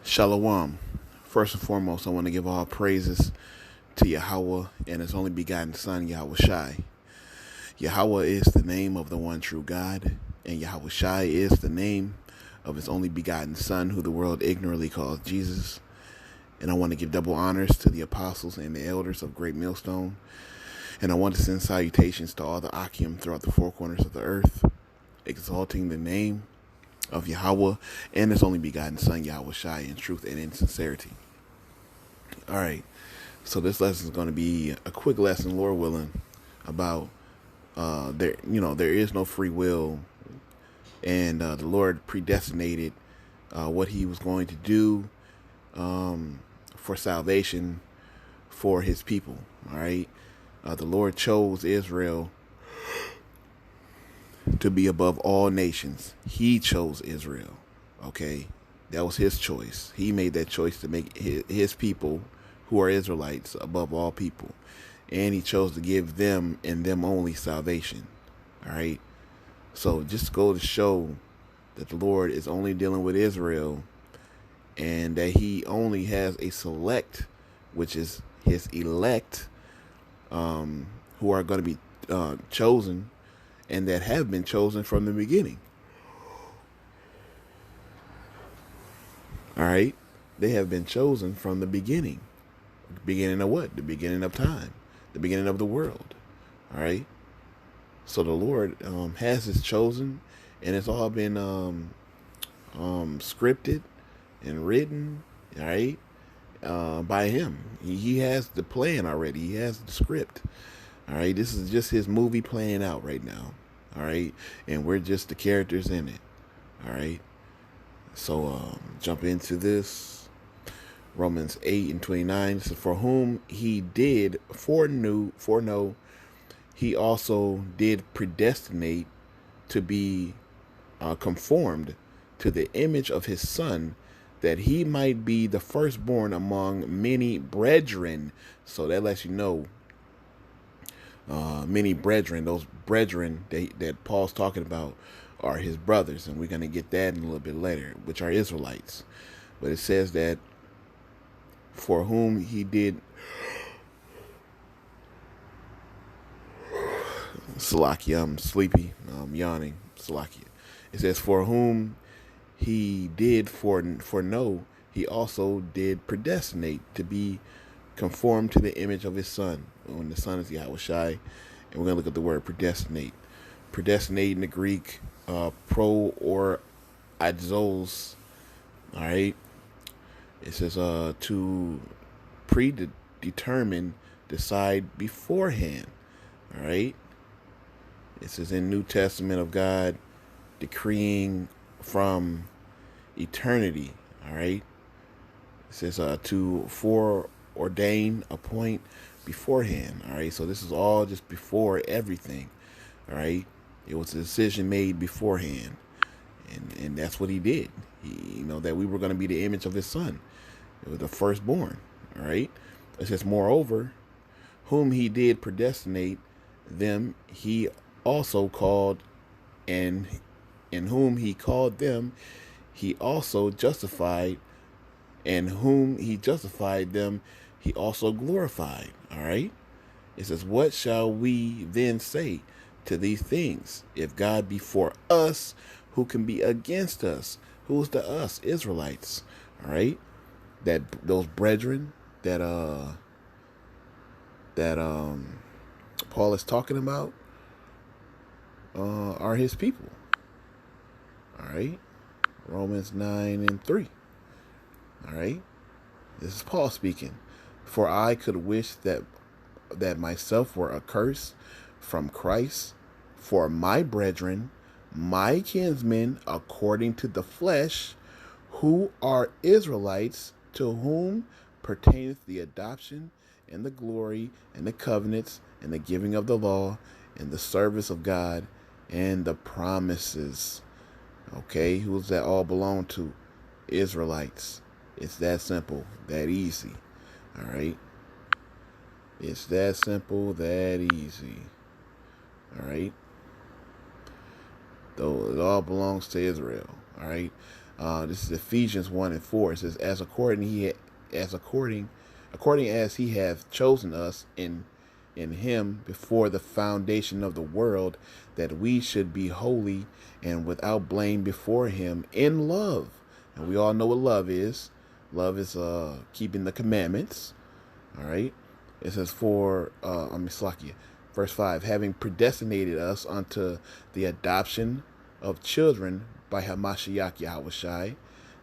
Shalom. First and foremost, I want to give all praises to Yahweh and His only begotten Son, Yahweh Shai. Yahweh is the name of the one true God, and Yahweh Shai is the name of His only begotten Son, who the world ignorantly calls Jesus. And I want to give double honors to the apostles and the elders of Great Millstone. And I want to send salutations to all the Akim throughout the four corners of the earth, exalting the name of Yahweh and His only begotten Son, Yahweh Shai, in truth and in sincerity. All right, so this lesson is going to be a quick lesson, Lord willing, about there is no free will, and the Lord predestinated what He was going to do for salvation for His people. All right, the Lord chose Israel to be above all nations. He chose Israel. Okay, that was His choice. He made that choice to make his people, who are Israelites, above all people, and He chose to give them and them only salvation. All right, so just go to show that the Lord is only dealing with Israel, and that He only has a select, which is His elect, who are going to be chosen, and that have been chosen from the beginning. All right, they have been chosen from the beginning. Beginning of what? The beginning of time, the beginning of the world. All right, so the Lord has His chosen, and it's all been scripted and written. All right, by Him. He has the plan already. He has the script. All right, this is just His movie playing out right now. All right, and we're just the characters in it. All right, so jump into this. Romans 8:29 says, "For whom He did foreknow, He also did predestinate to be conformed to the image of His Son, that He might be the firstborn among many brethren." So that lets you know, many brethren, those brethren that Paul's talking about are his brothers, and we're going to get that in a little bit later, which are Israelites. But it says that for whom He did, Salakia, I'm sleepy, I'm yawning, Salakia. It says, for whom He did foreknow, He also did predestinate to be conformed to the image of His Son. When the Son is Yahweh Shai, and we're going to look at the word predestinate. Predestinate in the Greek, pro or idzos. All right. It says to predetermine, decide beforehand. All right. It says in New Testament of God decreeing from eternity. All right. It says to foreordain, appoint beforehand. All right, so this is all just before everything. All right, it was a decision made beforehand, and that's what He did. That we were going to be the image of His Son. It was the firstborn. All right, it says, moreover, whom He did predestinate, them He also called, and in whom He called them He also justified, and whom He justified them He also glorified. All right. It says, what shall we then say to these things? If God be for us, who can be against us? Who's the us? Israelites. All right. That those brethren that Paul is talking about are His people. All right. Romans 9:3. All right. This is Paul speaking. For I could wish that myself were accursed from Christ for my brethren, my kinsmen, according to the flesh, who are Israelites, to whom pertaineth the adoption and the glory and the covenants and the giving of the law and the service of God and the promises. Okay, who does that all belong to? Israelites. It's that simple, that easy. All right. It's that simple, that easy. All right. Though it all belongs to Israel. All right. This is Ephesians 1:4. It says, according as he hath chosen us in him before the foundation of the world, that we should be holy and without blame before him in love. And we all know what love is. Love is keeping the commandments. All right. It says verse 5, having predestinated us unto the adoption of children by Hamashiach Yahushai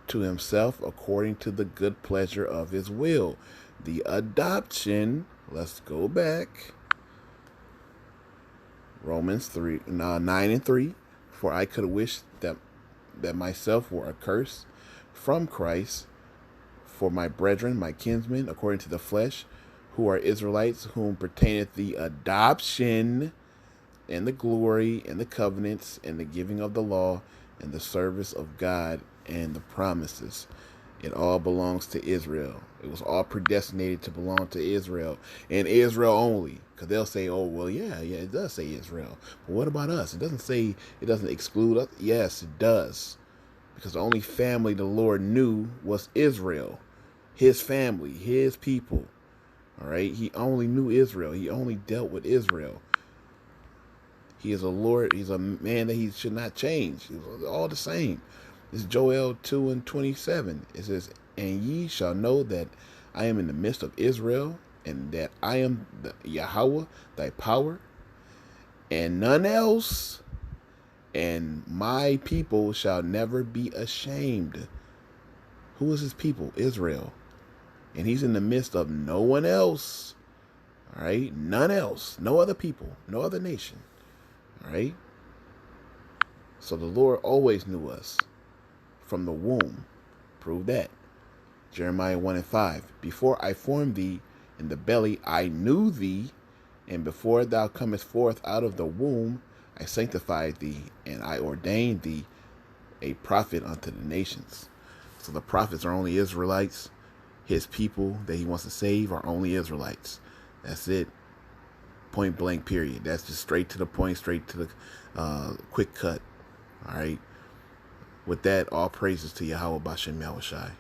to himself according to the good pleasure of his will. The adoption, let's go back. Romans 9:3. For I could wish that myself were accursed from Christ for my brethren, my kinsmen, according to the flesh, who are Israelites, whom pertaineth the adoption and the glory and the covenants and the giving of the law and the service of God and the promises. It all belongs to Israel. It was all predestinated to belong to Israel and Israel only. Because they'll say, oh, well, yeah, it does say Israel. But what about us? It doesn't exclude us. Yes, it does. Because the only family the Lord knew was Israel. His family, his people. All right? He only knew Israel. He only dealt with Israel. He is a Lord. He's a man that he should not change. He's all the same. It's Joel 2:27. It says, and ye shall know that I am in the midst of Israel, and that I am the Yahweh, thy power, and none else, and my people shall never be ashamed. Who is his people? Israel. And he's in the midst of no one else. All right? None else. No other people. No other nation. All right? So the Lord always knew us from the womb. Prove that. Jeremiah 1:5. Before I formed thee in the belly, I knew thee, and before thou comest forth out of the womb, I sanctified thee, and I ordained thee a prophet unto the nations. So the prophets are only Israelites. His people that he wants to save are only Israelites. That's it. Point blank, period. That's just straight to the point, straight to the quick cut. All right. With that, all praises to Yahweh Bashem Yahushai.